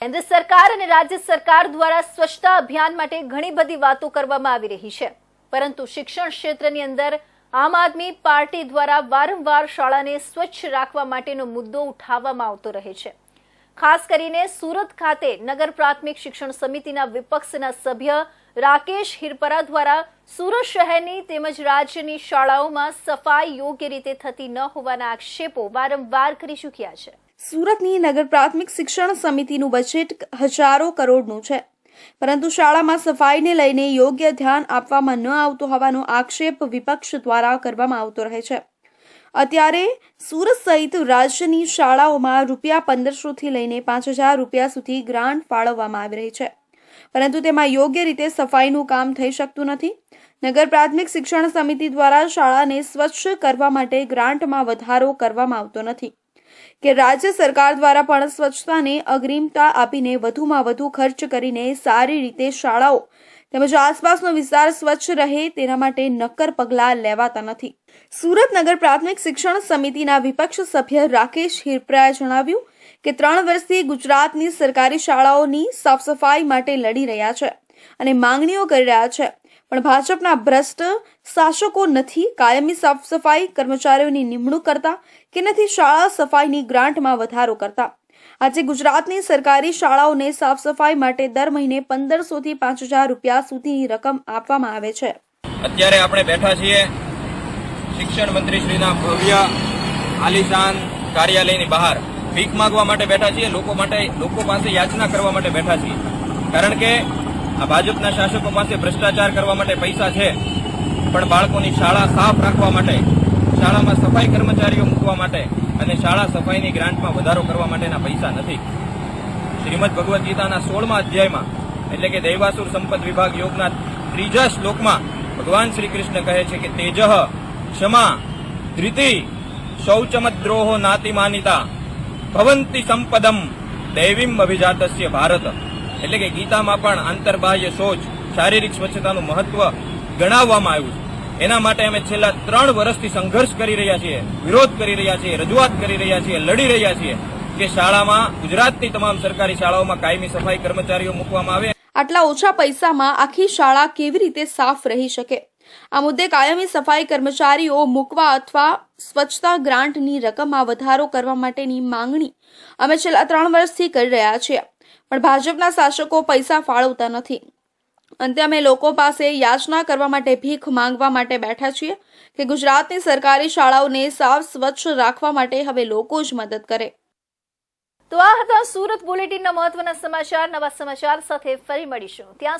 કેન્દ્ર સરકાર અને રાજ્ય સરકાર દ્વારા સ્વચ્છતા અભિયાન માટે ઘણી બધી વાતો કરવામાં આવી રહી છે, પરંતુ શિક્ષણ ક્ષેત્રની અંદર આમ આદમી પાર્ટી દ્વારા વારંવાર શાળાને સ્વચ્છ રાખવા માટેનો મુદ્દો ઉઠાવવામાં આવતો રહે છે। ખાસ કરીને સુરત ખાતે નગર પ્રાથમિક શિક્ષણ સમિતિના વિપક્ષના સભ્ય રાકેશ હિરપરા દ્વારા સુરત શહેરની તેમજ રાજ્યની શાળાઓમાં સફાઈ યોગ્ય રીતે થતી ન હોવાના આક્ષેપો વારંવાર કરી ચૂક્યા છે। સુરતની નગર પ્રાથમિક શિક્ષણ સમિતિનું બજેટ હજારો કરોડનું છે, પરંતુ શાળામાં સફાઈને લઈને યોગ્ય ધ્યાન આપવામાં ન આવતું હોવાનો આક્ષેપ વિપક્ષ દ્વારા કરવામાં આવતો રહે છે। અત્યારે સુરત સહિત રાજ્યની શાળાઓમાં ₹1500 થી લઈને 5000 રૂપિયા સુધી ગ્રાન્ટ ફાળવવામાં આવી રહી છે, પરંતુ તેમાં યોગ્ય રીતે સફાઈનું કામ થઈ શકતું નથી। નગર પ્રાથમિક શિક્ષણ સમિતિ દ્વારા શાળાને સ્વચ્છ કરવા માટે ગ્રાન્ટમાં વધારો કરવામાં આવતો નથી કે રાજ્ય સરકાર દ્વારા પણ સ્વચ્છતાને અગ્રિમતા આપીને વધુમાં વધુ ખર્ચ કરીને સારી રીતે શાળાઓ તેમજ આસપાસનો વિસ્તાર સ્વચ્છ રહે તેના માટે નક્કર પગલાં લેવાતા નથી। સુરત નગર પ્રાથમિક શિક્ષણ સમિતિના વિપક્ષ સભ્ય રાકેશ હિરપરાએ જણાવ્યું કે 3 વર્ષથી ગુજરાતની સરકારી શાળાઓની સાફ સફાઈ માટે લડી રહ્યા છે અને માંગણીઓ કરી રહ્યા છે, પણ ભાજપના ભ્રષ્ટ શાસકો નથી કાયમી સાફ સફાઈ કર્મચારીઓની નિમણૂક કરતા કે નથી શાળા સફાઈની ગ્રાન્ટમાં વધારો કરતા। આજે ગુજરાતની સરકારી શાળાઓને સાફ સફાઈ માટે દર મહિને 1500 થી 5000 રૂપિયા સુધીની રકમ આપવામાં આવે છે। અત્યારે આપણે બેઠા છીએ શિક્ષણ મંત્રી શ્રીના ભવ્ય આલીશાન કાર્યાલયની બહાર ભીખ માંગવા માટે બેઠા છીએ, લોકો પાસે યાચના કરવા માટે બેઠા છીએ, કારણ કે આ ભાજપના શાસકો પાસે ભ્રષ્ટાચાર કરવા માટે પૈસા છે, પણ બાળકોની શાળા સાફ રાખવા માટે, શાળામાં સફાઈ કર્મચારીઓ મૂકવા માટે અને શાળા સફાઈની ગ્રાન્ટમાં વધારો કરવા માટેના પૈસા નથી। શ્રીમદ ભગવદ્ ગીતાના 16મા અધ્યાયમાં એટલે કે દૈવાસુર સંપદ વિભાગ યોગના 3જા શ્લોકમાં ભગવાન શ્રી કૃષ્ણ કહે છે કે તેજઃ ક્ષમા ધૃતિ શૌચમદ્રોહો નાતિમાનિતા ભવંતિ સંપદમ દૈવીમ અભિજાતસ્ય ભારત। એટલે કે ગીતામાં પણ આંતરબાહ્ય શૌચ, શારીરિક સ્વચ્છતાનું મહત્વ ગણાવવામાં આવ્યું છે। એના માટે અમે છેલ્લા 3 વર્ષથી સંઘર્ષ કરી રહ્યા છીએ, વિરોધ કરી રહ્યા છીએ, રજૂઆત કરી રહ્યા છીએ, લડી રહ્યા છીએ કે શાળામાં, ગુજરાતની તમામ સરકારી શાળાઓમાં કાયમી સફાઈ કર્મચારીઓ મૂકવામાં આવે। આટલા ઓછા પૈસામાં આખી શાળા કેવી રીતે સાફ રહી શકે? આ મુદ્દે કાયમી સફાઈ કર્મચારીઓ મૂકવા અથવા સ્વચ્છતા ગ્રાન્ટની રકમમાં વધારો કરવા માટેની માંગણી અમે છેલ્લા 3 વર્ષથી કરી રહ્યા છીએ, પણ ભાજપના શાસકો પૈસા ફાળવતા નથી। અંતે અમે લોકો પાસે યાચના કરવા માટે ભીખ માંગવા માટે બેઠા છીએ કે ગુજરાતની સરકારી શાળાઓને સાફ સ્વચ્છ રાખવા માટે હવે લોકો જ મદદ કરે। તો આ હતા સુરત બુલેટિનના મહત્વના સમાચાર। નવા સમાચાર સાથે ફરી મળીશું, ત્યાં